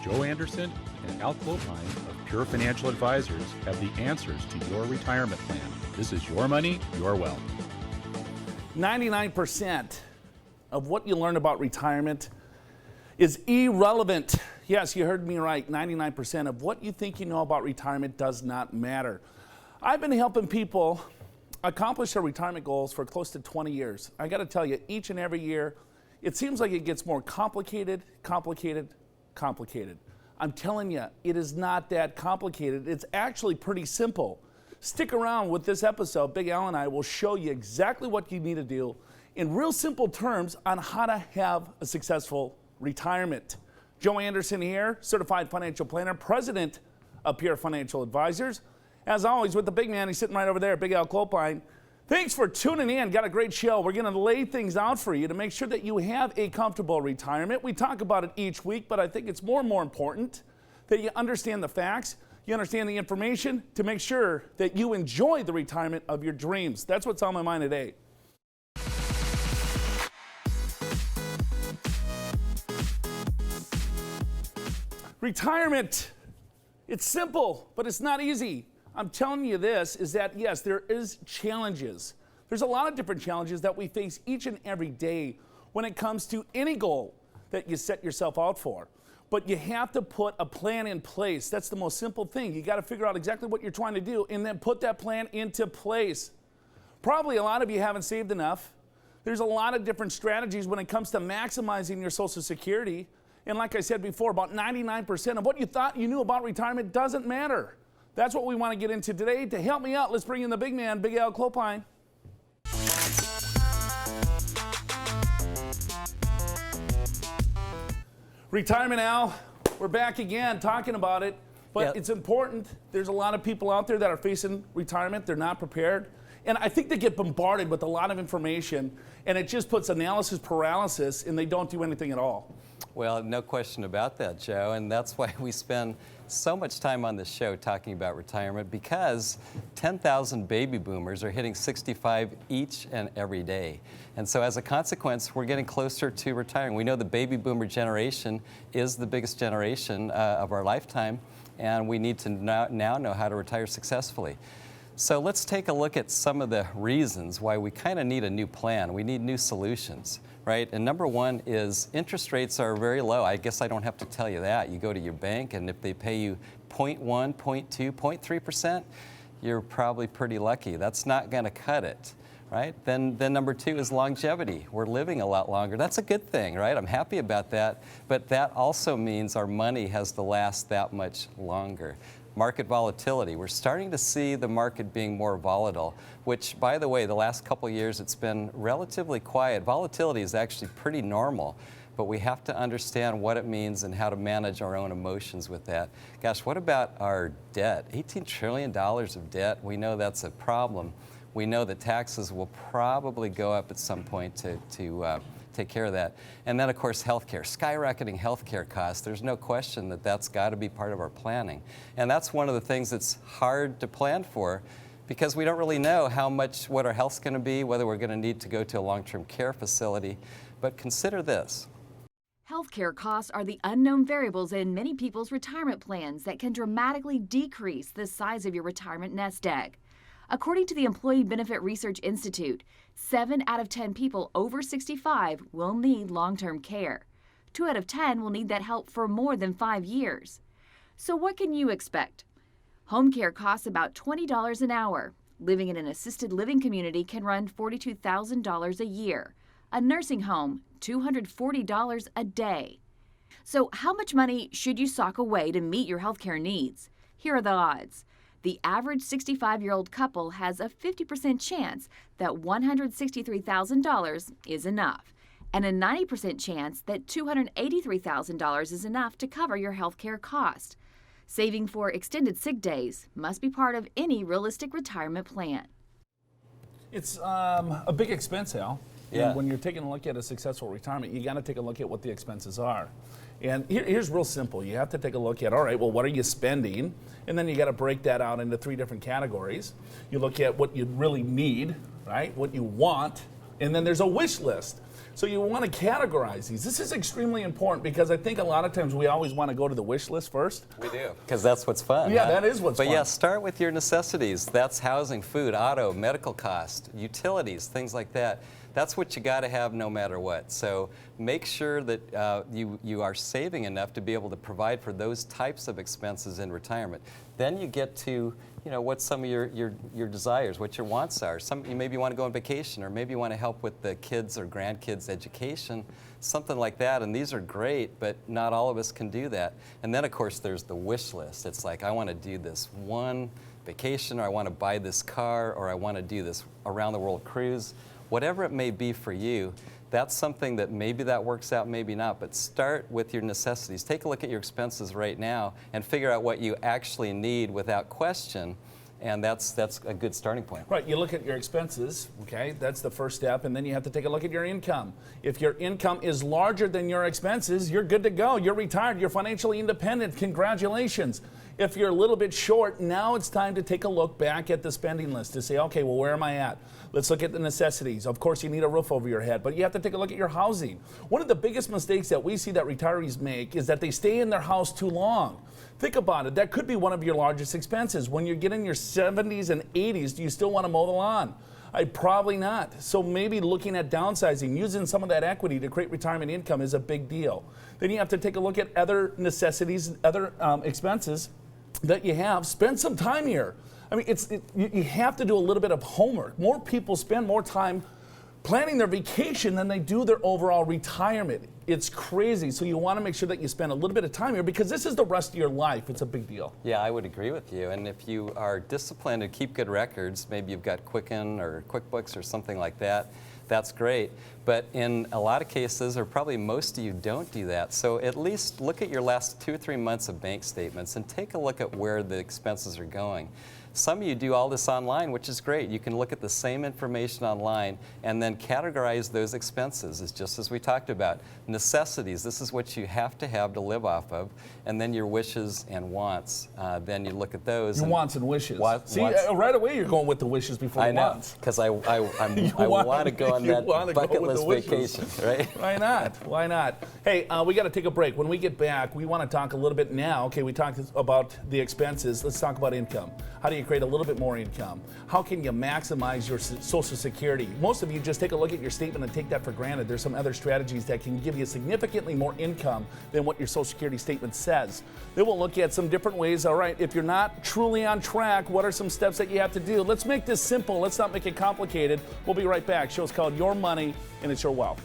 Joe Anderson and Al Clopine of Pure Financial Advisors have the answers to your retirement plan. This is your money, your wealth. 99% of what you learn about retirement is irrelevant. Yes, you heard me right. 99% of what you think you know about retirement does not matter. I've been helping people accomplish their retirement goals for close to 20 years. I got to tell you, each and every year, it seems like it gets more complicated. I'm telling you, it is not that complicated. It's actually pretty simple. Stick around with this episode. Big Al and I will show you exactly what you need to do in real simple terms on how to have a successful retirement. Joe Anderson here, certified financial planner, president of Pure Financial Advisors. As always, with the big man, he's sitting right over there, Big Al Clopine. Thanks for tuning in. Got a great show. We're going to lay things out for you to make sure that you have a comfortable retirement. We talk about it each week, but I think it's more and more important that you understand the facts, you understand the information to make sure that you enjoy the retirement of your dreams. That's what's on my mind today. Retirement, it's simple, but it's not easy. I'm telling you this is that, yes, there is challenges. There's a lot of different challenges that we face each and every day when it comes to any goal that you set yourself out for. But you have to put a plan in place. That's the most simple thing. You got to figure out exactly what you're trying to do and then put that plan into place. Probably a lot of you haven't saved enough. There's a lot of different strategies when it comes to maximizing your Social Security. And like I said before, about 99% of what you thought you knew about retirement doesn't matter. That's what we want to get into today. To help me out, let's bring in the big man, Big Al Clopine. Retirement, Al. We're back again talking about it, but It's important. There's a lot of people out there that are facing retirement. They're not prepared. And I think they get bombarded with a lot of information, and it just puts analysis paralysis, and they don't do anything at all. Well, no question about that, Joe, and that's why we spend so much time on this show talking about retirement, because 10,000 baby boomers are hitting 65 each and every day. And so as a consequence, we're getting closer to retiring. We know the baby boomer generation is the biggest generation of our lifetime, and we need to now know how to retire successfully. So let's take a look at some of the reasons why we kind of need a new plan. We need new solutions, right? And number one is interest rates are very low. I guess I don't have to tell you that. You go to your bank, and if they pay you 0.1, 0.2, 0.3%, you're probably pretty lucky. That's not going to cut it, right? Then number two is longevity. We're living a lot longer. That's a good thing, right? I'm happy about that. But that also means our money has to last that much longer. Market volatility. We're starting to see the market being more volatile, which, by the way, the last couple of years it's been relatively quiet. Volatility is actually pretty normal, but we have to understand what it means and how to manage our own emotions with that. Gosh, what about our debt? $18 trillion of debt. We know that's a problem. We know that taxes will probably go up at some point to take care of that. And then, of course, healthcare, skyrocketing healthcare costs. There's no question that that's got to be part of our planning. And that's one of the things that's hard to plan for, because we don't really know what our health's going to be, whether we're going to need to go to a long-term care facility. But consider this. Healthcare costs are the unknown variables in many people's retirement plans that can dramatically decrease the size of your retirement nest egg. According to the Employee Benefit Research Institute, 7 out of 10 people over 65 will need long-term care. 2 out of 10 will need that help for more than 5 years. So what can you expect? Home care costs about $20 an hour. Living in an assisted living community can run $42,000 a year. A nursing home, $240 a day. So how much money should you sock away to meet your healthcare needs? Here are the odds. The average 65-year-old couple has a 50% chance that $163,000 is enough, and a 90% chance that $283,000 is enough to cover your health care cost. Saving for extended sick days must be part of any realistic retirement plan. It's a big expense, Al. Yeah. And when you're taking a look at a successful retirement, you got to take a look at what the expenses are. And here's real simple. You have to take a look at, all right, well, what are you spending? And then you got to break that out into 3 different categories. You look at what you really need, right? What you want. And then there's a wish list. So you want to categorize these. This is extremely important because I think a lot of times we always want to go to the wish list first. We do. Because that's what's fun. Yeah, huh? that is what's But fun. yeah, start with your necessities. That's housing, food, auto, medical cost, utilities, things like that. That's what you got to have no matter what. So make sure that you are saving enough to be able to provide for those types of expenses in retirement. Then you get to, what some of your desires, what your wants are. You maybe want to go on vacation, or maybe you want to help with the kids or grandkids' education, something like that. And these are great, but not all of us can do that. And then, of course, there's the wish list. It's like, I want to do this one vacation, or I want to buy this car, or I want to do this around the world cruise. Whatever it may be for you, that's something that maybe that works out, maybe not, but start with your necessities. Take a look at your expenses right now and figure out what you actually need without question, and that's a good starting point. Right, you look at your expenses, okay, that's the first step, and then you have to take a look at your income. If your income is larger than your expenses, you're good to go. You're retired, you're financially independent, congratulations. If you're a little bit short, now it's time to take a look back at the spending list to say, okay, well, where am I at? Let's look at the necessities. Of course, you need a roof over your head, but you have to take a look at your housing. One of the biggest mistakes that we see that retirees make is that they stay in their house too long. Think about it. That could be one of your largest expenses. When you get in your 70s and 80s, do you still want to mow the lawn? Probably not. So maybe looking at downsizing, using some of that equity to create retirement income is a big deal. Then you have to take a look at other necessities, other expenses that you have. Spend some time here. I mean, you have to do a little bit of homework. More people spend more time planning their vacation than they do their overall retirement. It's crazy. So you want to make sure that you spend a little bit of time here because this is the rest of your life. It's a big deal. Yeah, I would agree with you. And if you are disciplined and keep good records, maybe you've got Quicken or QuickBooks or something like that, that's great. But in a lot of cases, or probably most of you, don't do that. So at least look at your last 2 or 3 months of bank statements and take a look at where the expenses are going. Some of you do all this online, which is great. You can look at the same information online and then categorize those expenses, just as we talked about. Necessities, this is what you have to live off of. And then your wishes and wants, then you look at those. Your wants and wishes. See, wants. Right away you're going with the wishes before the wants. Because I want to go on that bucket list vacation, right? Why not? Why not? Hey, we got to take a break. When we get back, we want to talk a little bit now. Okay, we talked about the expenses. Let's talk about income. How do you create a little bit more income? How can you maximize your Social Security? Most of you just take a look at your statement and take that for granted. There's some other strategies that can give you significantly more income than what your Social Security statement says. Then we'll look at some different ways. All right, if you're not truly on track, what are some steps that you have to do? Let's make this simple. Let's not make it complicated. We'll be right back. Show's called Your Money and It's Your Wealth.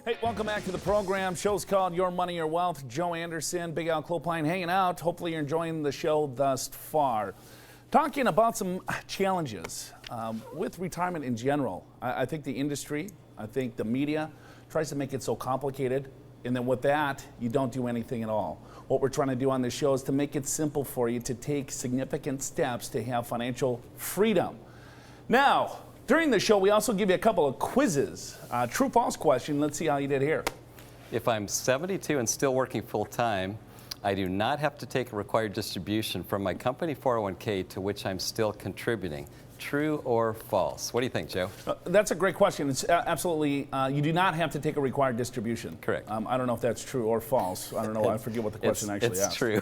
Hey, welcome back to the program. Show's called Your Money, Your Wealth. Joe Anderson, Big Al Clopine hanging out. Hopefully you're enjoying the show thus far. Talking about some challenges with retirement in general. I think the industry, I think the media tries to make it so complicated. And then with that, you don't do anything at all. What we're trying to do on this show is to make it simple for you to take significant steps to have financial freedom. Now, during the show, we also give you a couple of quizzes. True-false question. Let's see how you did here. If I'm 72 and still working full-time, I do not have to take a required distribution from my company 401k to which I'm still contributing. True or false? What do you think, Joe? That's a great question. It's absolutely, you do not have to take a required distribution. Correct. I don't know if that's true or false. I don't know. I forget what the question actually asked. It's true.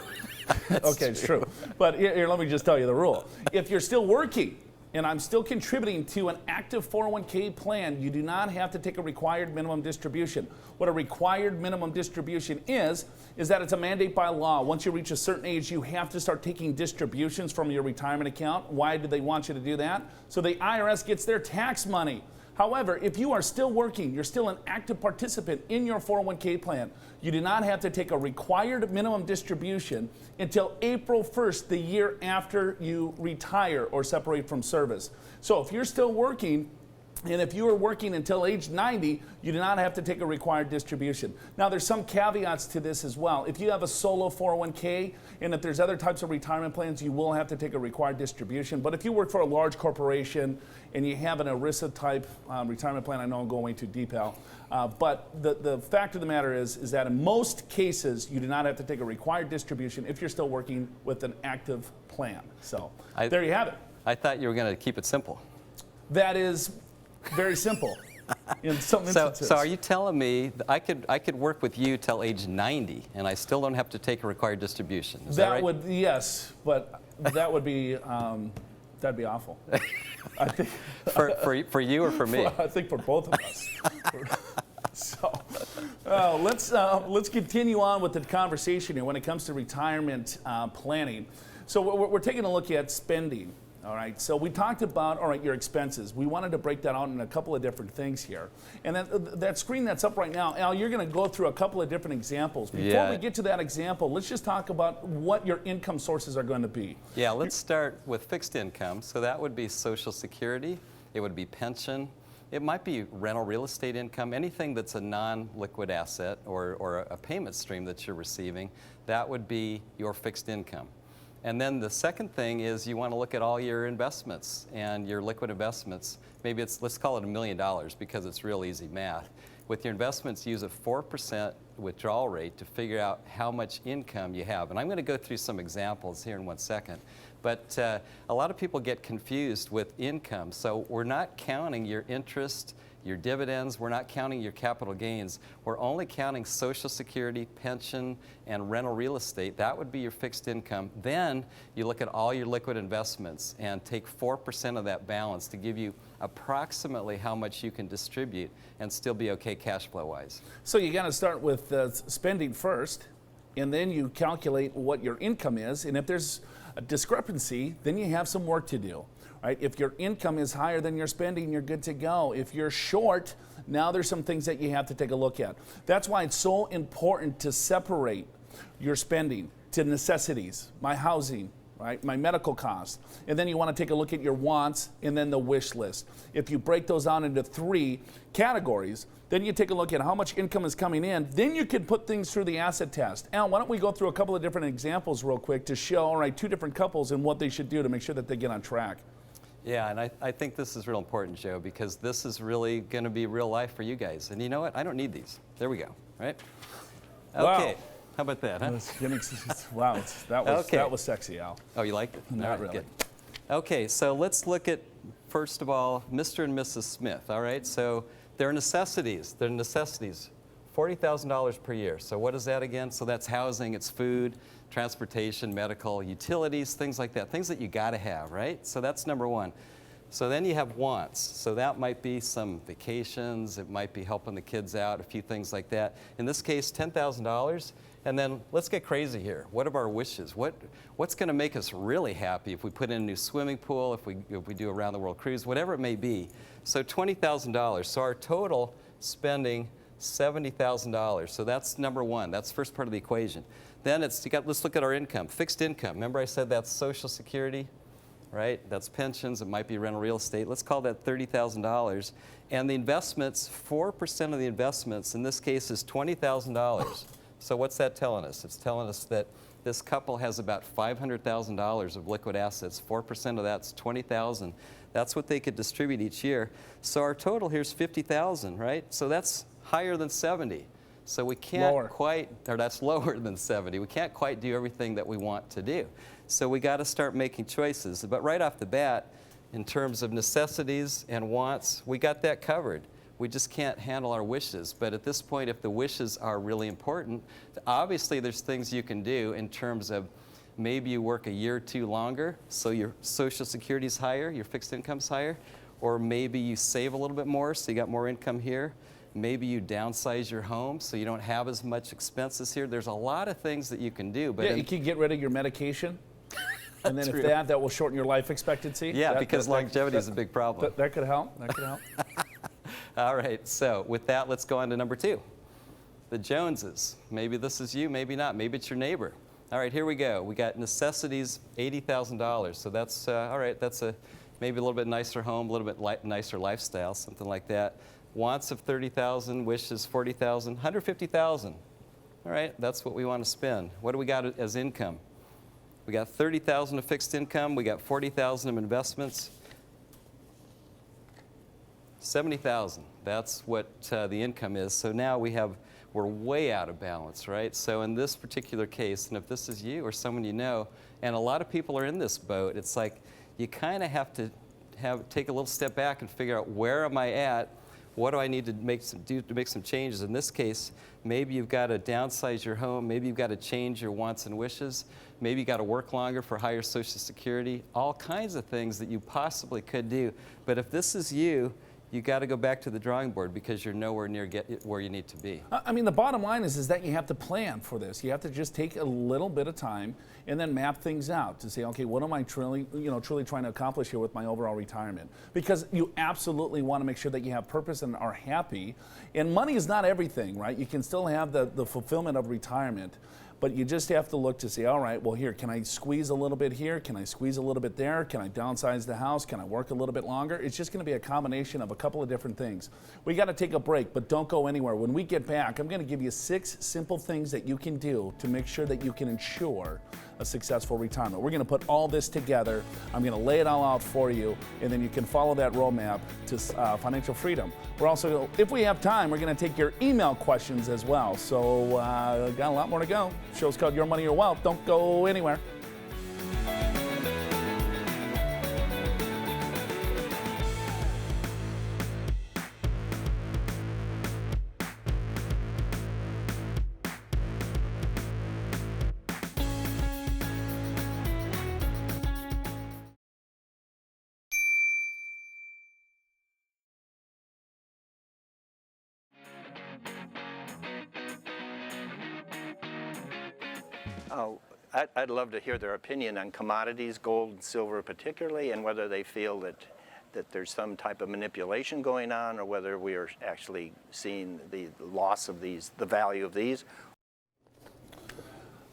Okay, it's true. But here, let me just tell you the rule. If you're still working, and I'm still contributing to an active 401k plan, you do not have to take a required minimum distribution. What a required minimum distribution is that it's a mandate by law. Once you reach a certain age, you have to start taking distributions from your retirement account. Why do they want you to do that? So the IRS gets their tax money. However, if you are still working, you're still an active participant in your 401k plan, you do not have to take a required minimum distribution until April 1st, the year after you retire or separate from service. So if you're still working And if you are working until age 90, you do not have to take a required distribution. Now, there's some caveats to this as well. If you have a solo 401k, and if there's other types of retirement plans, you will have to take a required distribution. But if you work for a large corporation and you have an ERISA type retirement plan, I know I'm going way too deep, Al, but the fact of the matter is that in most cases, you do not have to take a required distribution if you're still working with an active plan. So there you have it. I thought you were going to keep it simple. That is very simple in some instances. So are you telling me that I could work with you till age 90 and I still don't have to take a required distribution? Is that right? Would, yes, but that would be that'd be awful. I think for you or for me? I think for both of us. So let's continue on with the conversation here when it comes to retirement planning. So we're taking a look at spending. All right, so we talked about, all right, your expenses. We wanted to break that out in a couple of different things here. And that screen that's up right now, Al, you're going to go through a couple of different examples. Before we get to that example, let's just talk about what your income sources are going to be. Yeah, let's start with fixed income. So that would be Social Security. It would be pension. It might be rental real estate income, anything that's a non-liquid asset or a payment stream that you're receiving. That would be your fixed income. And then the second thing is you want to look at all your investments and your liquid investments. Maybe let's call it $1 million because it's real easy math. With your investments, use a 4% withdrawal rate to figure out how much income you have. And I'm going to go through some examples here in 1 second. But a lot of people get confused with income. So we're not counting your interest, your dividends, we're not counting your capital gains. We're only counting Social Security, pension, and rental real estate. That would be your fixed income. Then you look at all your liquid investments and take 4% of that balance to give you approximately how much you can distribute and still be okay cash flow wise. So you got to start with spending first, and then you calculate what your income is. And if there's a discrepancy, then you have some work to do. Right? If your income is higher than your spending, you're good to go. If you're short, now there's some things that you have to take a look at. That's why it's so important to separate your spending to necessities, my housing, right, my medical costs, and then you want to take a look at your wants and then the wish list. If you break those down into 3 categories, then you take a look at how much income is coming in. Then you can put things through the asset test. Al, why don't we go through a couple of different examples real quick to show, all right, 2 different couples and what they should do to make sure that they get on track. Yeah, and I think this is real important, Joe, because this is really going to be real life for you guys. And you know what? I don't need these. There we go, right? Okay. Wow. How about that, huh? Wow, that was sexy, Al. Oh, you liked it? Not right, really. Good. Okay, so let's look at, first of all, Mr. and Mrs. Smith, all right? So their necessities, $40,000 per year. So what is that again? So that's housing, it's food, transportation, medical, utilities, things like that, things that you got to have, right? So that's number 1. So then you have wants. So that might be some vacations, it might be helping the kids out, a few things like that. In this case, $10,000. And then let's get crazy here. What are our wishes? What's going to make us really happy if we put in a new swimming pool, if we do a round the world cruise, whatever it may be. So $20,000. So our total spending, $70,000. So that's number 1. That's the first part of the equation. Then let's look at our income, fixed income. Remember I said that's Social Security, right? That's pensions, it might be rental real estate. Let's call that $30,000. And the investments, 4% of the investments in this case is $20,000. So what's that telling us? It's telling us that this couple has about $500,000 of liquid assets. 4% of that's $20,000. That's what they could distribute each year. So our total here is $50,000, right? So that's higher than 70. So we can't that's lower than 70. We can't quite do everything that we want to do. So we got to start making choices. But right off the bat, in terms of necessities and wants, we got that covered. We just can't handle our wishes. But at this point, if the wishes are really important, obviously there's things you can do in terms of maybe you work a year or 2 longer, so your Social Security is higher, your fixed income's higher, or maybe you save a little bit more, so you got more income here. Maybe you downsize your home so you don't have as much expenses here. There's a lot of things that you can do. But yeah, you can get rid of your medication. And then if that will shorten your life expectancy. Yeah, because longevity is a big problem. That could help. That could help. All right, so with that, let's go on to number 2. The Joneses. Maybe this is you, maybe not. Maybe it's your neighbor. All right, here we go. We got necessities, $80,000. So that's, all right, that's a maybe a little bit nicer home, a little bit nicer lifestyle, something like that. Wants of $30,000, wishes $40,000, $150,000. All right, that's what we want to spend. What do we got as income? We got $30,000 of fixed income. We got $40,000 of investments. $70,000. That's what the income is. So now we're way out of balance, right? So in this particular case, and if this is you or someone you know, and a lot of people are in this boat, it's like you kind of have to take a little step back and figure out, where am I at? What do I need to make some changes? In this case, maybe you've got to downsize your home. Maybe you've got to change your wants and wishes. Maybe you've got to work longer for higher Social Security. All kinds of things that you possibly could do. But if this is you, you got to go back to the drawing board, because you're nowhere near where you need to be. I mean, the bottom line is that you have to plan for this. You have to just take a little bit of time and then map things out to say, okay, what am I truly trying to accomplish here with my overall retirement? Because you absolutely want to make sure that you have purpose and are happy. And money is not everything, right? You can still have the fulfillment of retirement. But you just have to look to say, all right, well, here, can I squeeze a little bit here? Can I squeeze a little bit there? Can I downsize the house? Can I work a little bit longer? It's just going to be a combination of a couple of different things. We got to take a break, but don't go anywhere. When we get back, I'm going to give you 6 simple things that you can do to make sure that you can ensure a successful retirement. We're going to put all this together. I'm going to lay it all out for you, and then you can follow that roadmap to financial freedom. We're also, if we have time, we're going to take your email questions as well. So got a lot more to go. Show's called Your Money, Your Wealth. Don't go anywhere. Oh, I'd love to hear their opinion on commodities, gold and silver particularly, and whether they feel that there's some type of manipulation going on, or whether we are actually seeing the loss of these, the value of these.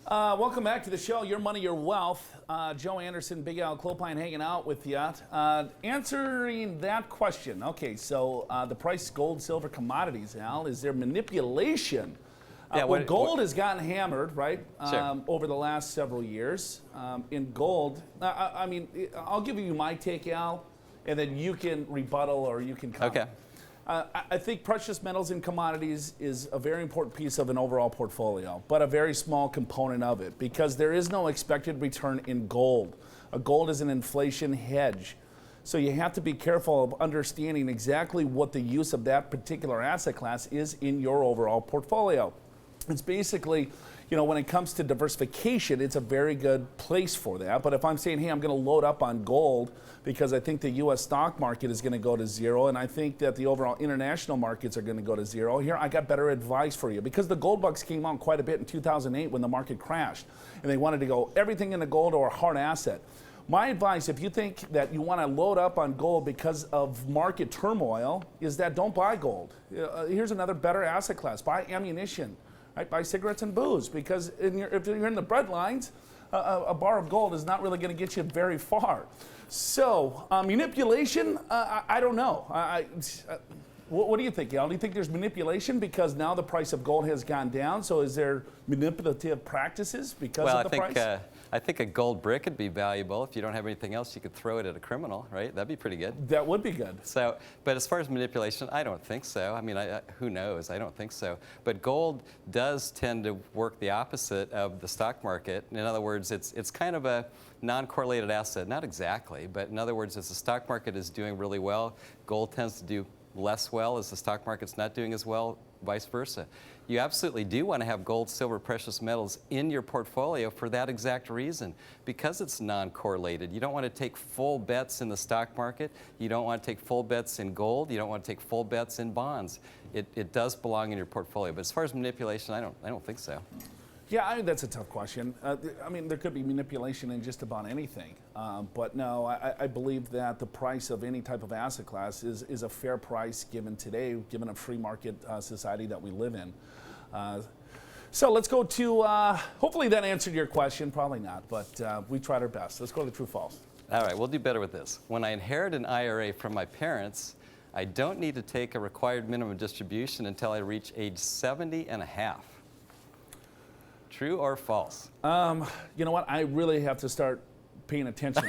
Welcome back to the show, Your Money, Your Wealth. Joe Anderson, Big Al Clopine hanging out with you. Answering that question. Okay, so the price, gold, silver, commodities, Al, is there manipulation? Well, gold has gotten hammered, right, Sure. over the last several years. In gold, I mean, I'll give you my take, Al, and then you can rebuttal or you can comment. Okay. I think precious metals and commodities is a very important piece of an overall portfolio, but a very small component of it, because there is no expected return in gold. Gold is an inflation hedge. So you have to be careful of understanding exactly what the use of that particular asset class is in your overall portfolio. It's basically, when it comes to diversification, it's a very good place for that. But if I'm saying, hey, I'm going to load up on gold because I think the U.S. stock market is going to go to zero, and I think that the overall international markets are going to go to zero, here I got better advice for you, because the gold bugs came on quite a bit in 2008 when the market crashed, and they wanted to go everything into gold or a hard asset. My advice, if you think that you want to load up on gold because of market turmoil, is that don't buy gold. Here's another better asset class. Buy ammunition. Right, buy cigarettes and booze, because if you're in the bread lines, a bar of gold is not really going to get you very far. So manipulation, I don't know. What do you think, Al? Do you think there's manipulation because now the price of gold has gone down? So is there manipulative practices because of the price? I think a gold brick would be valuable. If you don't have anything else, you could throw it at a criminal, right? That'd be pretty good. That would be good. So, but as far as manipulation, I don't think so. I mean, who knows? I don't think so. But gold does tend to work the opposite of the stock market. In other words, it's kind of a non-correlated asset. Not exactly, but in other words, as the stock market is doing really well, gold tends to do less well as the stock market's not doing as well, vice versa. You absolutely do want to have gold, silver, precious metals in your portfolio for that exact reason, because it's non-correlated. You don't want to take full bets in the stock market. You don't want to take full bets in gold. You don't want to take full bets in bonds. It does belong in your portfolio. But as far as manipulation, I don't think so. Yeah, I mean, that's a tough question. I mean, there could be manipulation in just about anything. But no, I believe that the price of any type of asset class is a fair price given today, given a free market society that we live in. So let's go to, hopefully that answered your question. Probably not, but we tried our best. Let's go to the true false. All right, we'll do better with this. When I inherit an IRA from my parents, I don't need to take a required minimum distribution until I reach age 70 and a half. True or false? You know what? I really have to start paying attention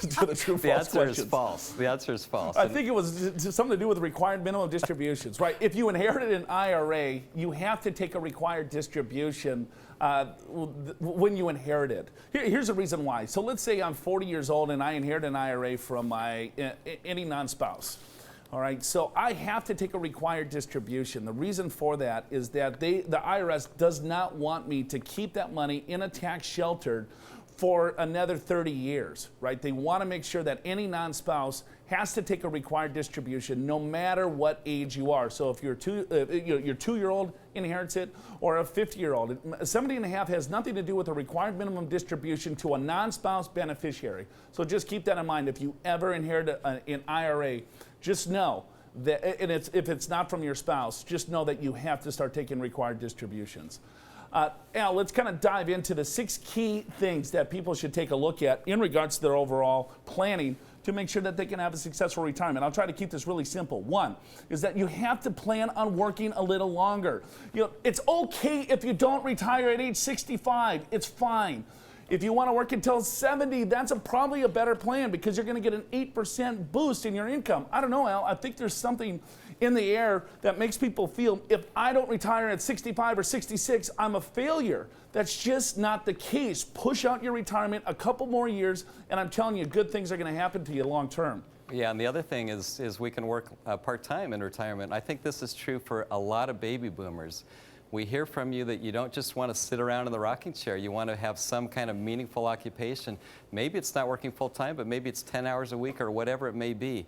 to the true The false answer questions. is false. The answer is false. I think it was something to do with required minimum distributions, right? If you inherited an IRA, you have to take a required distribution when you inherit it. Here's the reason why. So let's say I'm 40 years old and I inherit an IRA from any non-spouse. All right, so I have to take a required distribution. The reason for that is that the IRS does not want me to keep that money in a tax shelter for another 30 years, right? They want to make sure that any non-spouse has to take a required distribution no matter what age you are. So if your 2-year-old inherits it or a 50-year-old, 70 and a half has nothing to do with a required minimum distribution to a non-spouse beneficiary. So just keep that in mind. If you ever inherit an IRA, just know that, and if it's not from your spouse, just know that you have to start taking required distributions. Al, let's kind of dive into the 6 key things that people should take a look at in regards to their overall planning to make sure that they can have a successful retirement. I'll try to keep this really simple. One is that you have to plan on working a little longer. You know, it's okay if you don't retire at age 65. It's fine. If you want to work until 70, that's probably a better plan because you're going to get an 8% boost in your income. I don't know, Al. I think there's something in the air that makes people feel if I don't retire at 65 or 66, I'm a failure. That's just not the case. Push out your retirement a couple more years, and I'm telling you, good things are going to happen to you long term. Yeah, and the other thing is we can work part-time in retirement. I think this is true for a lot of baby boomers. We hear from you that you don't just want to sit around in the rocking chair. You want to have some kind of meaningful occupation. Maybe it's not working full-time, but maybe it's 10 hours a week or whatever it may be.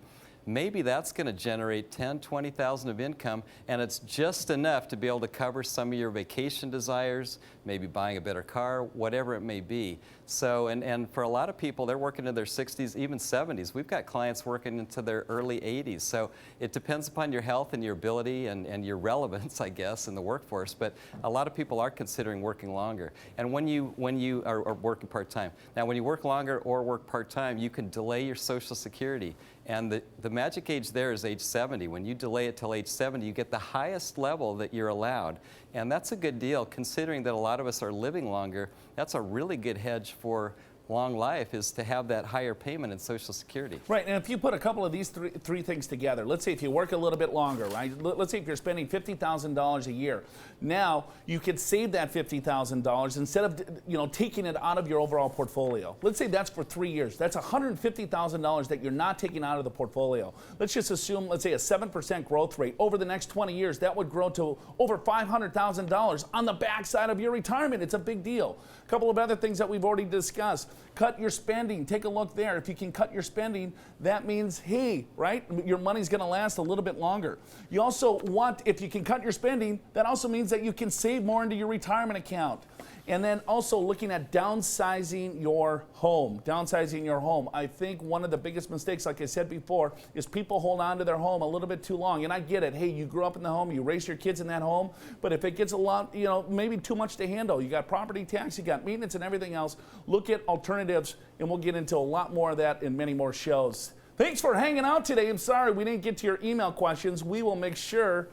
Maybe that's going to generate $10,000, $20,000 of income, and it's just enough to be able to cover some of your vacation desires, maybe buying a better car, whatever it may be. So, and for a lot of people, they're working in their 60s, even 70s. We've got clients working into their early 80s. So it depends upon your health and your ability and your relevance, I guess, in the workforce. But a lot of people are considering working longer. And when you are working part-time. Now, when you work longer or work part-time, you can delay your Social Security. And the magic age there is age 70. When you delay it till age 70, you get the highest level that you're allowed. And that's a good deal, considering that a lot of us are living longer. That's a really good hedge for long life, is to have that higher payment in Social Security. Right, and if you put a couple of these three things together, let's say if you work a little bit longer, right? Let's say if you're spending $50,000 a year, now you could save that $50,000 instead of taking it out of your overall portfolio. Let's say that's for 3 years. That's $150,000 that you're not taking out of the portfolio. Let's just assume, let's say a 7% growth rate over the next 20 years. That would grow to over $500,000 on the backside of your retirement. It's a big deal. A couple of other things that we've already discussed. Cut your spending. Take a look there. If you can cut your spending, that means, hey, right, your money's going to last a little bit longer. You also want, if you can cut your spending, that also means that you can save more into your retirement account. And then also looking at downsizing your home. Downsizing your home. I think one of the biggest mistakes, like I said before, is people hold on to their home a little bit too long. And I get it. Hey, you grew up in the home, you raised your kids in that home. But if it gets a lot, maybe too much to handle, you got property tax, you got maintenance and everything else, look at alternatives, and we'll get into a lot more of that in many more shows. Thanks for hanging out today. I'm sorry we didn't get to your email questions. We will make sure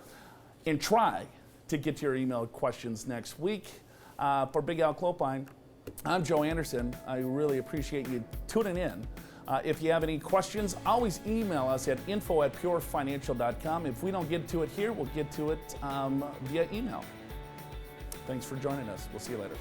and try to get to your email questions next week. For Big Al Clopine, I'm Joe Anderson. I really appreciate you tuning in. If you have any questions, always email us at info@purefinancial.com. If we don't get to it here, we'll get to it via email. Thanks for joining us. We'll see you later.